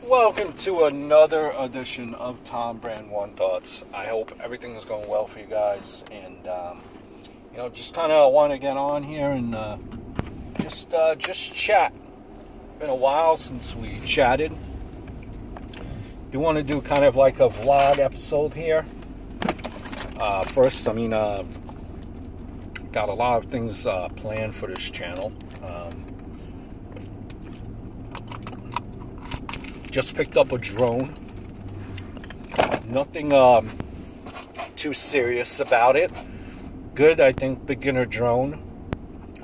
Welcome to another edition of Tom Brand One Thoughts. I hope everything is going well for you guys, and just kind of want to get on here and just chat. Been a while since we chatted. Do want to do kind of like a vlog episode here. First, got a lot of things planned for this channel. Just picked up a drone. Nothing too serious about it. Good, I think, beginner drone.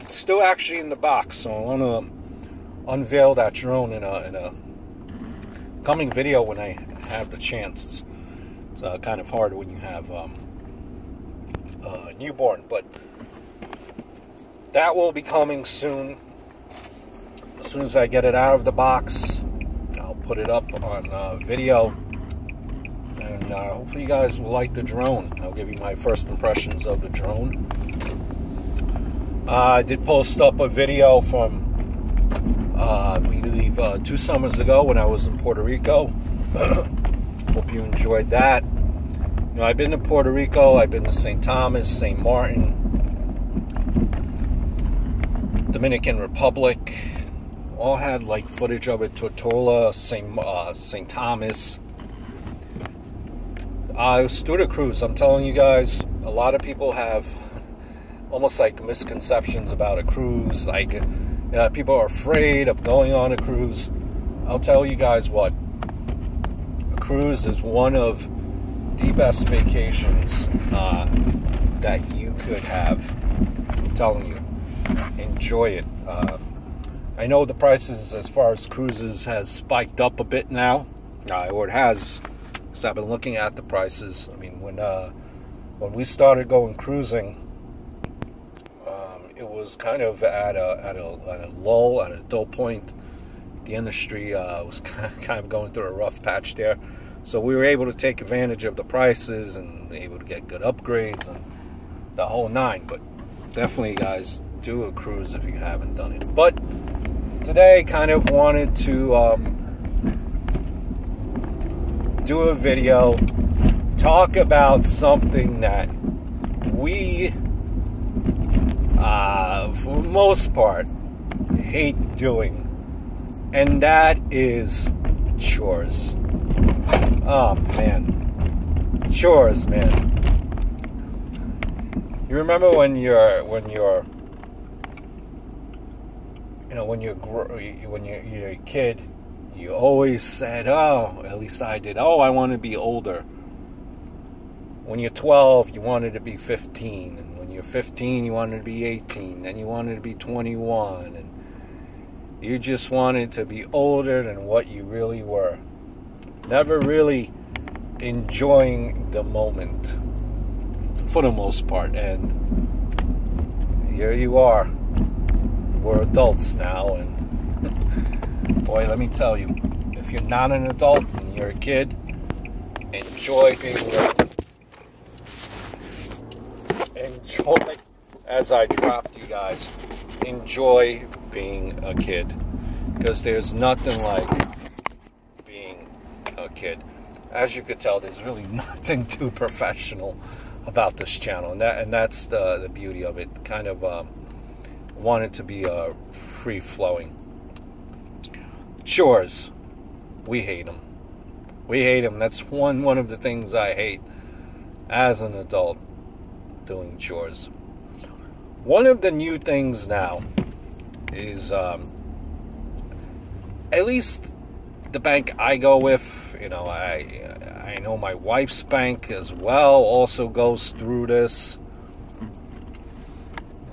It's still actually in the box, so I want to unveil that drone in a coming video when I have the chance. It's kind of hard when you have a newborn, but that will be coming soon. As soon as I get it out of the box, I'll put it up on video, and hopefully you guys will like the drone. I'll give you my first impressions of the drone. I did post up a video from I believe 2 summers ago when I was in Puerto Rico. Hope you enjoyed that. I've been to Puerto Rico, I've been to St. Thomas, St. Martin, Dominican Republic. All had like footage of it. Tortola, St. Thomas. Studer Cruise. I'm telling you guys, a lot of people have almost like misconceptions about a cruise. Like people are afraid of going on a cruise. I'll tell you guys what. A cruise is one of the best vacations that you could have. I'm telling you, enjoy it. I know the prices as far as cruises has spiked up a bit now, or it has, because I've been looking at the prices. I mean, when we started going cruising, it was kind of at a lull, at a dull point. The industry was kind of going through a rough patch there, so we were able to take advantage of the prices and able to get good upgrades and the whole nine. But definitely, guys, do a cruise if you haven't done it. But today, kind of wanted to do a video, talk about something that we, for the most part, hate doing, and that is chores. Oh man, chores, man. You remember when you're a kid, you always said, oh, at least I did, oh, I want to be older. When you're 12, you wanted to be 15, and when you're 15, you wanted to be 18, then you wanted to be 21, and you just wanted to be older than what you really were. Never really enjoying the moment, for the most part, and here you are. We're adults now, and boy, let me tell you, if you're not an adult and you're a kid, enjoy being as I dropped you guys, enjoy being a kid, because there's nothing like being a kid. As you could tell, there's really nothing too professional about this channel, and that's the beauty of it. Kind of wanted to be free-flowing. Chores, we hate them. We hate them. That's one of the things I hate as an adult, doing chores. One of the new things now is, at least the bank I go with, I know my wife's bank as well also goes through this.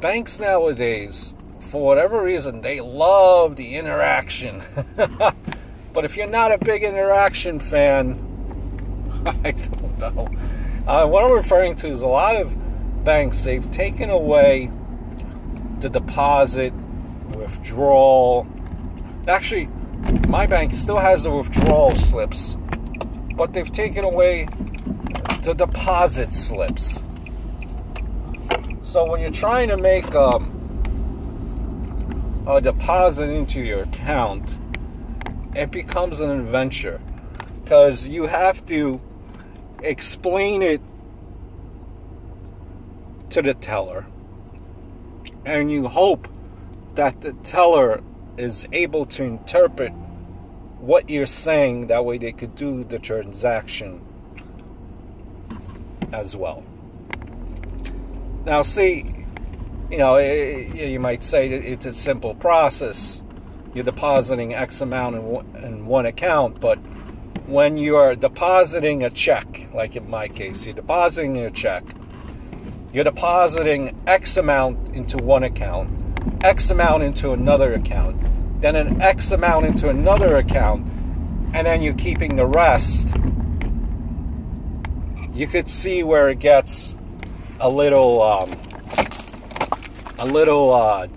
Banks nowadays, for whatever reason, they love the interaction. But if you're not a big interaction fan, I don't know. What I'm referring to is a lot of banks, they've taken away the deposit, withdrawal. Actually, my bank still has the withdrawal slips, but they've taken away the deposit slips. So when you're trying to make a deposit into your account, it becomes an adventure, because you have to explain it to the teller, and you hope that the teller is able to interpret what you're saying. That way they could do the transaction as well. Now, see, you might say that it's a simple process. You're depositing X amount in one account, but when you're depositing a check, like in my case, you're depositing a check, you're depositing X amount into one account, X amount into another account, then an X amount into another account, and then you're keeping the rest. You could see where it gets a little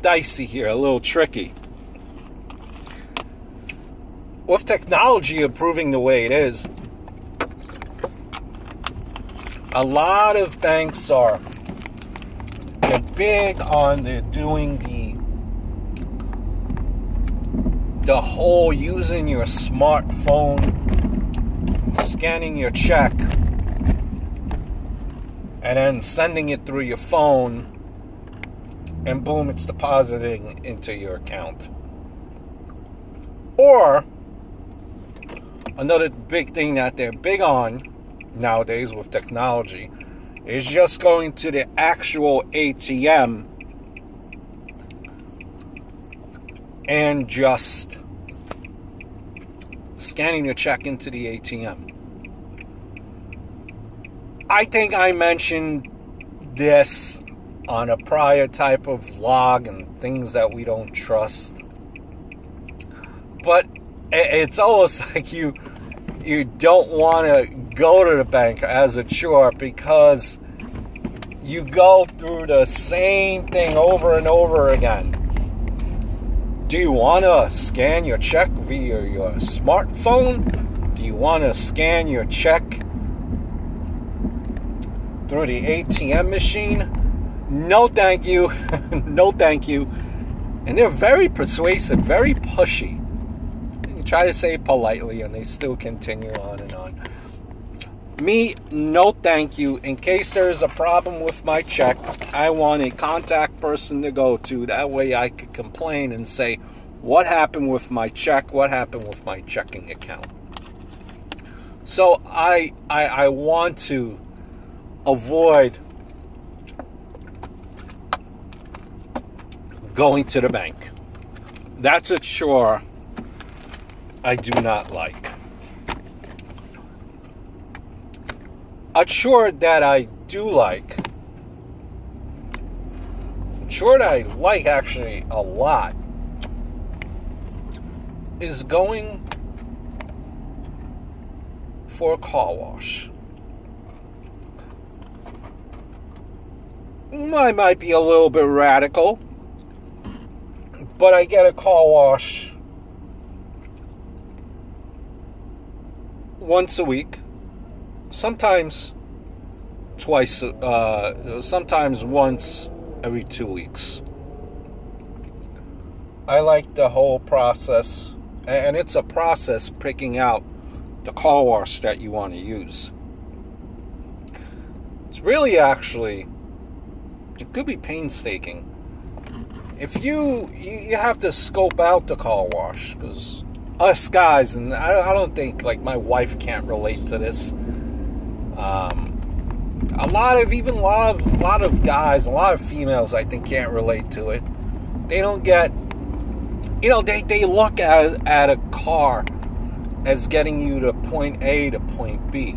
dicey here, a little tricky. With technology improving the way it is, a lot of banks they're big on doing the whole using your smartphone, scanning your check, and then sending it through your phone, and boom, it's depositing into your account. Or another big thing that they're big on nowadays with technology is just going to the actual ATM and just scanning the check into the ATM. I think I mentioned this on a prior type of vlog and things that we don't trust. But it's almost like you don't want to go to the bank as a chore, because you go through the same thing over and over again. Do you want to scan your check via your smartphone? Do you want to scan your check through the ATM machine? No, thank you. No, thank you. And they're very persuasive, very pushy. You try to say it politely, and they still continue on and on. Me, no thank you. In case there's a problem with my check, I want a contact person to go to. That way I could complain and say, what happened with my check? What happened with my checking account? So I want to avoid going to the bank. That's a chore I do not like. A chore that I do like, a chore that I like actually a lot, is going for a car wash. I might be a little bit radical, but I get a car wash once a week, sometimes twice, sometimes once every 2 weeks. I like the whole process, and it's a process picking out the car wash that you want to use. It's really actually, it could be painstaking. If you have to scope out the car wash, because us guys, and I don't think, like, my wife can't relate to this. A lot of guys, a lot of females, I think, can't relate to it. They don't get, they look at a car as getting you to point A to point B.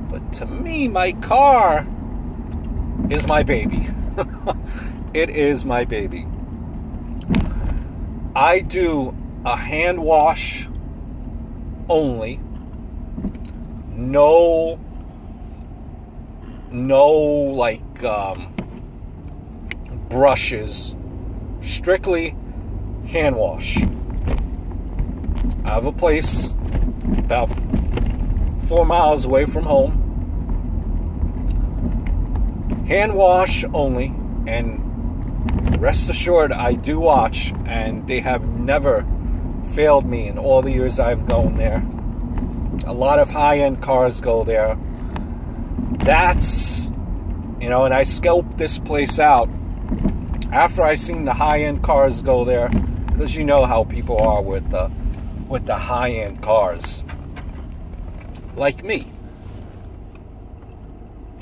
But to me, my car is my baby. It is my baby. I do a hand wash only. No brushes. Strictly hand wash. I have a place about 4 miles away from home. Hand wash only, and rest assured I do watch, and they have never failed me in all the years I've gone there. A lot of high-end cars go there. That's, and I scoped this place out after I seen the high-end cars go there, because you know how people are with the high-end cars. Like me.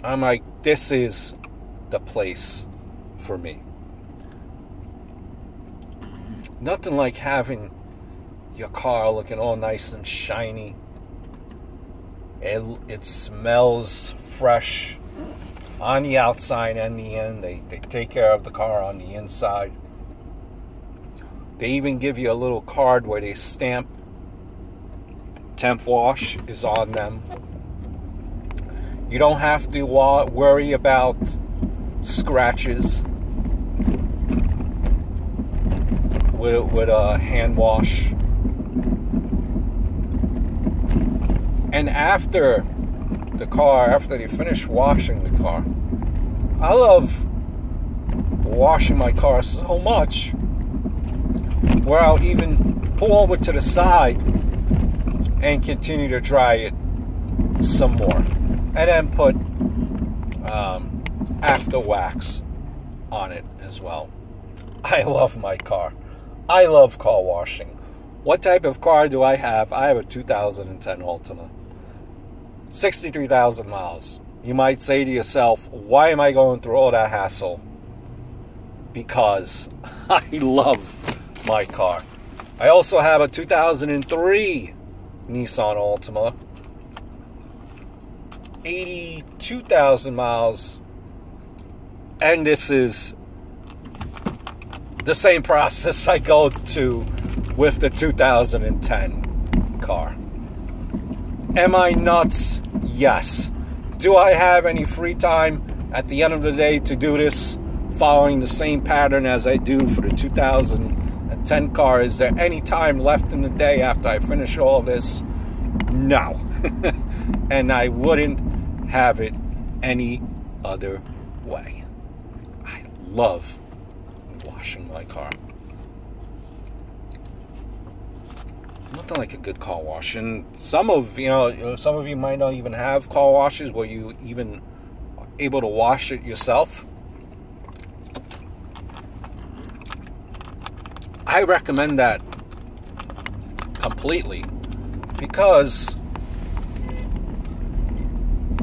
I'm like, this is the place for me. Nothing like having your car looking all nice and shiny. It smells fresh on the outside and the end. They take care of the car on the inside. They even give you a little card where they stamp temp wash is on them. You don't have to worry about scratches with a hand wash. And after they finish washing the car, I love washing my car so much where I'll even pull over to the side and continue to dry it some more, and then put after wax on it as well. I love my car. I love car washing. What type of car do I have? I have a 2010 Altima. 63,000 miles. You might say to yourself, why am I going through all that hassle? Because I love my car. I also have a 2003 Nissan Altima. 82,000 miles. And this is the same process I go to with the 2010 car. Am I nuts? Yes. Do I have any free time at the end of the day to do this following the same pattern as I do for the 2010 car? Is there any time left in the day after I finish all this? No. And I wouldn't have it any other way. I love washing my car. Nothing like a good car wash. And some of you might not even have car washes where you even are able to wash it yourself. I recommend that completely, because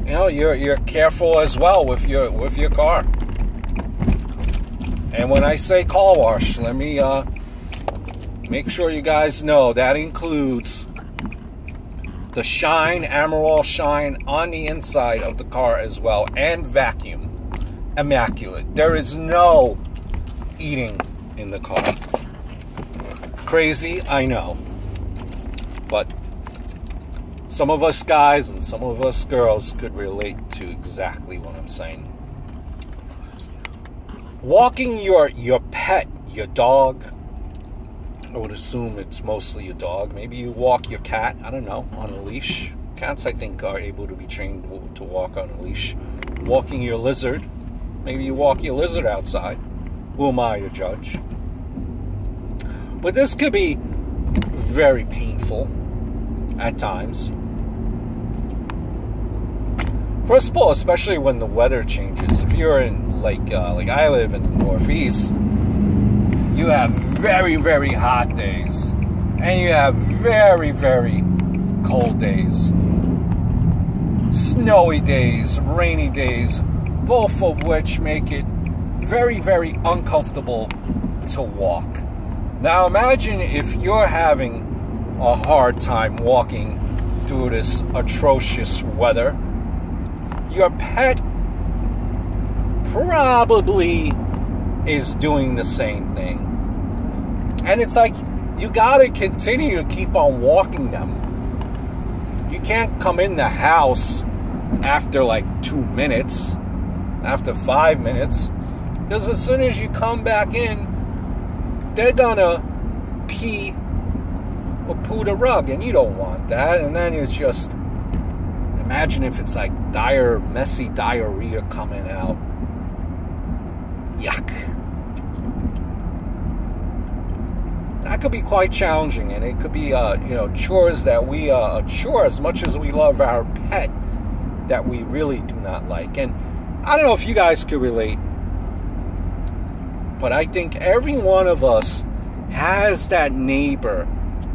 you're careful as well with your car. And when I say car wash, let me make sure you guys know that includes the shine, Emerald shine on the inside of the car as well, and vacuum. Immaculate. There is no eating in the car. Crazy, I know. But some of us guys and some of us girls could relate to exactly what I'm saying. Walking your pet, your dog, I would assume it's mostly your dog. Maybe you walk your cat, I don't know, on a leash. Cats, I think, are able to be trained to walk on a leash. Walking your lizard. Maybe you walk your lizard outside. Who am I to judge? But this could be very painful at times. First of all, especially when the weather changes. If you're in, like I live in the Northeast, you have very, very hot days. And you have very, very cold days. Snowy days, rainy days, both of which make it very, very uncomfortable to walk. Now imagine if you're having a hard time walking through this atrocious weather. Your pet probably is doing the same thing. And it's like, you gotta continue to keep on walking them. You can't come in the house after like 2 minutes, after 5 minutes, because as soon as you come back in, they're gonna pee or poo the rug, and you don't want that. And then it's just, imagine if it's like messy diarrhea coming out. Yuck. that could be quite challenging, and it could be, chores that we, chore as much as we love our pet, that we really do not like. And I don't know if you guys could relate, but I think every one of us has that neighbor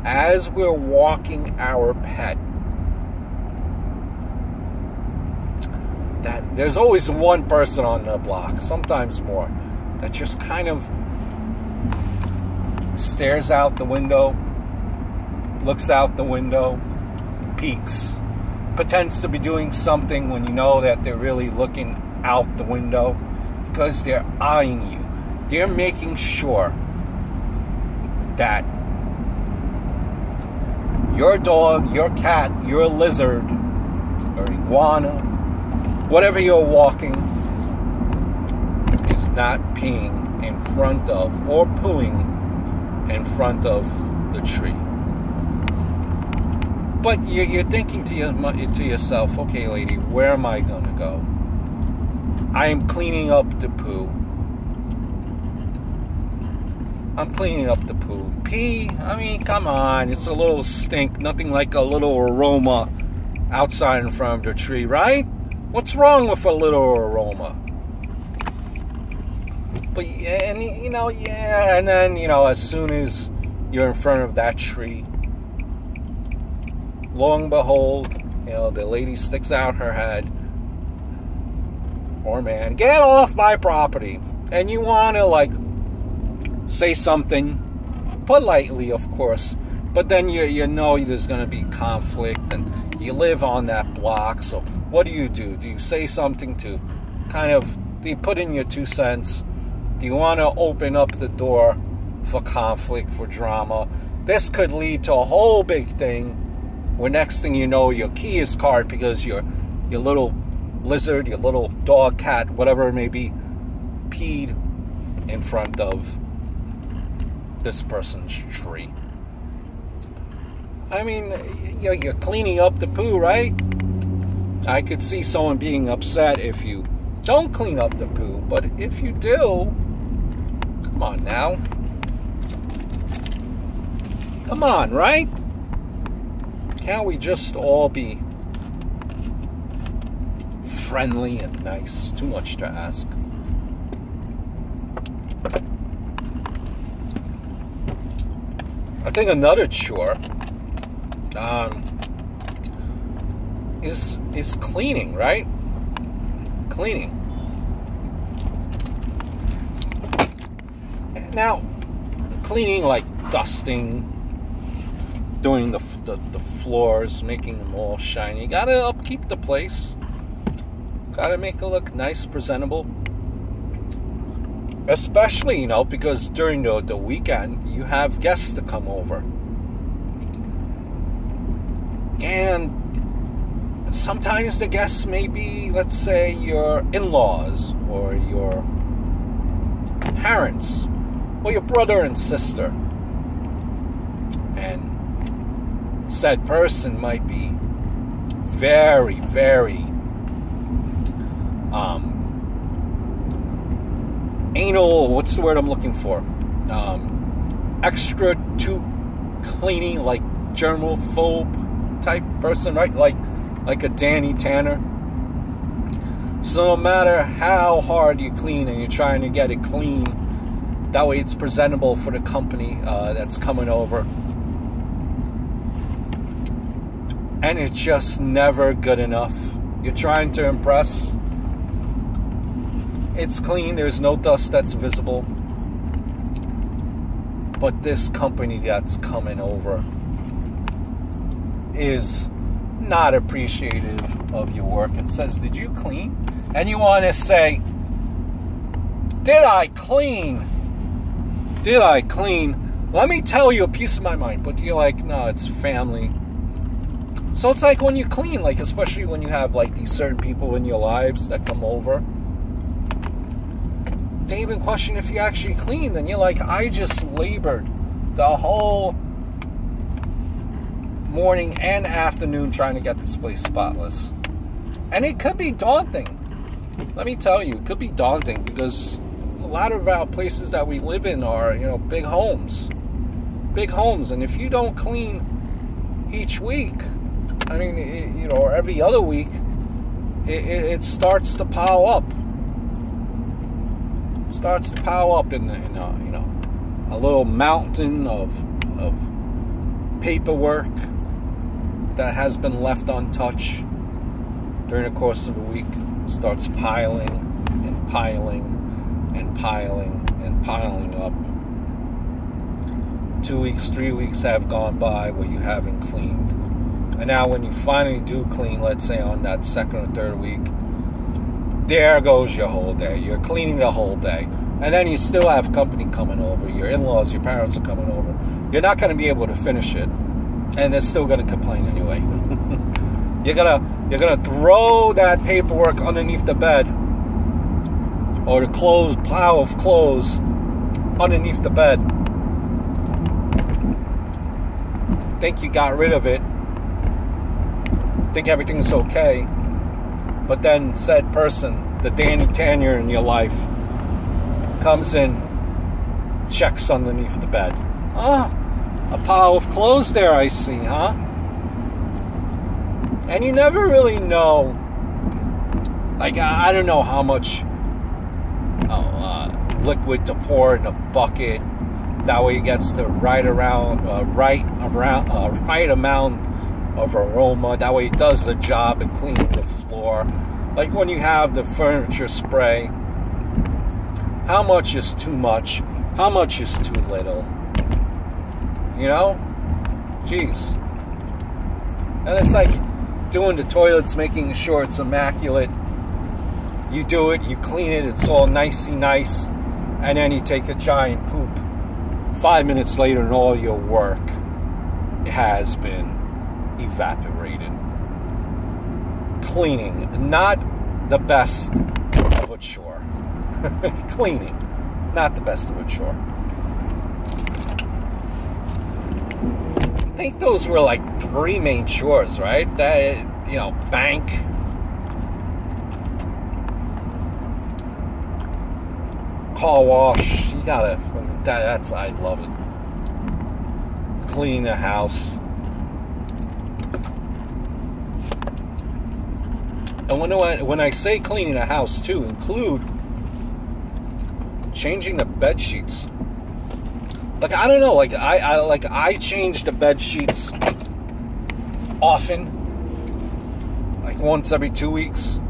as we're walking our pet. That there's always one person on the block, sometimes more, that just kind of stares out the window, looks out the window, peeks, pretends to be doing something when you know that they're really looking out the window, because they're eyeing you. They're making sure that your dog, your cat, your lizard, or iguana, whatever you're walking, is not peeing in front of or pooing in front of the tree. But you're thinking to yourself, okay, lady, where am I going to go? I am cleaning up the poo. I'm cleaning up the poo. Pee, I mean, come on. It's a little stink. Nothing like a little aroma outside in front of the tree, right? What's wrong with a little aroma? But, and then, as soon as you're in front of that tree, lo and behold, the lady sticks out her head, or man, get off my property. And you want to, say something, politely, of course, but then you know there's going to be conflict, and you live on that block, so what do? Do you say something to do you put in your 2 cents? Do you want to open up the door for conflict, for drama? This could lead to a whole big thing, where next thing you know, your key is card because your little lizard, your little dog, cat, whatever it may be, peed in front of this person's tree. I mean, you're cleaning up the poo, right? I could see someone being upset if you don't clean up the poo, but if you do, come on now. Come on, right? Can't we just all be friendly and nice? Too much to ask. I think another chore is cleaning, right? Cleaning. Now, cleaning like dusting, doing the floors, making them all shiny. You gotta upkeep the place. Gotta make it look nice, presentable. Especially, because during the weekend, you have guests to come over. And sometimes the guests may be, let's say, your in-laws, or your parents, or your brother and sister. And said person might be very, very anal, what's the word I'm looking for? Extra to cleaning, like germaphobe type person, right? Like a Danny Tanner. So no matter how hard you clean and you're trying to get it clean, that way it's presentable for the company that's coming over, and it's just never good enough. You're trying to impress. It's clean, there's no dust that's visible. But this company that's coming over is not appreciative of your work and says, "Did you clean?" And you want to say, "Did I clean? Did I clean? Let me tell you a piece of my mind." But you're like, no, it's family. So it's like when you clean, like especially when you have like these certain people in your lives that come over, they even question if you actually cleaned, and you're like, I just labored the whole morning and afternoon trying to get this place spotless. And it could be daunting. Let me tell you, it could be daunting because a lot of our places that we live in are, big homes. big homes, and if you don't clean each week, I mean, or every other week, it starts to pile up. It starts to pile up in a little mountain of paperwork that has been left untouched during the course of the week. It starts piling and piling and piling and piling up. 2 weeks, 3 weeks have gone by where you haven't cleaned. And now when you finally do clean, let's say on that second or third week, there goes your whole day. You're cleaning the whole day. And then you still have company coming over. Your in-laws, your parents are coming over. You're not going to be able to finish it. And they're still going to complain anyway. You're gonna throw that paperwork underneath the bed, or the pile of clothes underneath the bed. Think you got rid of it. Think everything's okay. But then said person, the Danny Tanner in your life, comes in, checks underneath the bed. A pile of clothes there, I see, huh? And you never really know. Like, I don't know how much liquid to pour in a bucket. That way it gets the right amount of aroma. That way it does the job and cleaning the floor. Like when you have the furniture spray, how much is too much? How much is too little? You know? Jeez. And it's like doing the toilets, making sure it's immaculate. You do it, you clean it, it's all nicey nice, and then you take a giant poop. 5 minutes later and all your work has been evaporated. Cleaning, not the best of a chore. Cleaning, not the best of a chore. I think those were like 3 main chores, right? That, bank, car wash. You gotta. That's I love it. Clean the house. And when I say cleaning the house too, include changing the bed sheets. Like, I don't know, I change the bed sheets often, like once every 2 weeks.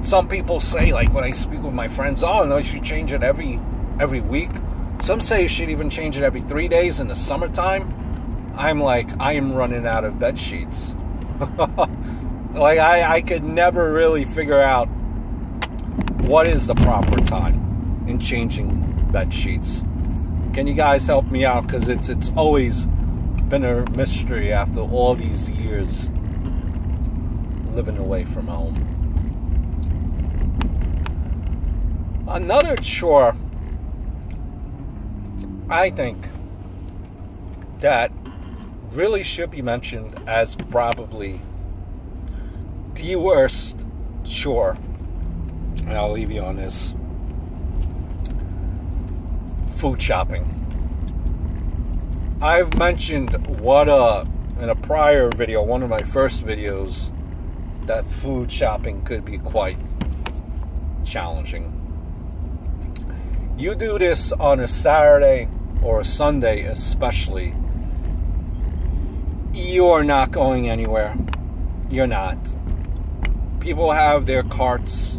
Some people say, like when I speak with my friends, oh no, you should change it every week. Some say you should even change it every 3 days in the summertime. I'm like, I am running out of bed sheets. Like, I could never really figure out what is the proper time in changing bed sheets. Can you guys help me out? Because it's always been a mystery after all these years living away from home. Another chore, I think, that really should be mentioned as probably the worst chore, and I'll leave you on this: food shopping. I've mentioned in a prior video, one of my first videos, that food shopping could be quite challenging. You do this on a Saturday or a Sunday especially, you're not going anywhere. You're not. People have their carts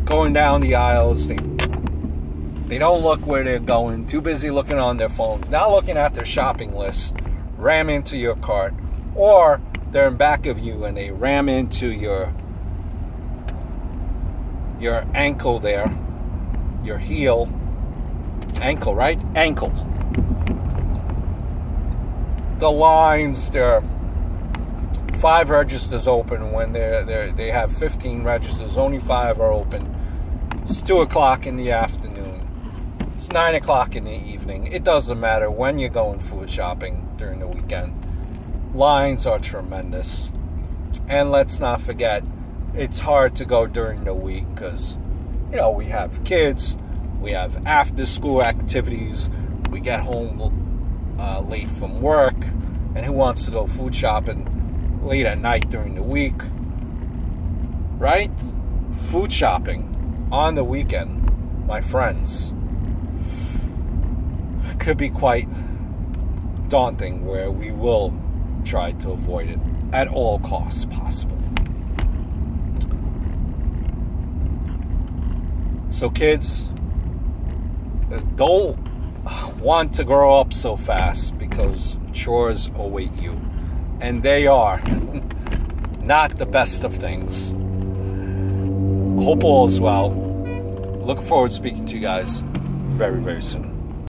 going down the aisles. They don't look where they're going. Too busy looking on their phones. Not looking at their shopping list. Ram into your cart. Or they're in back of you and they ram into your ankle there. Your heel. Ankle, right? Ankle. The lines, they're 5 registers open when they have 15 registers. Only 5 are open. It's 2 o'clock in the afternoon. It's 9 o'clock in the evening. It doesn't matter when you're going food shopping during the weekend. Lines are tremendous. And let's not forget, it's hard to go during the week because, we have kids, We have after-school activities. We get home late from work. And who wants to go food shopping late at night during the week? Right? Food shopping on the weekend, my friends, could be quite daunting, where we will try to avoid it at all costs possible. So kids, don't want to grow up so fast, because chores await you, and they are not the best of things. Hope all is well. Looking forward to speaking to you guys very, very soon.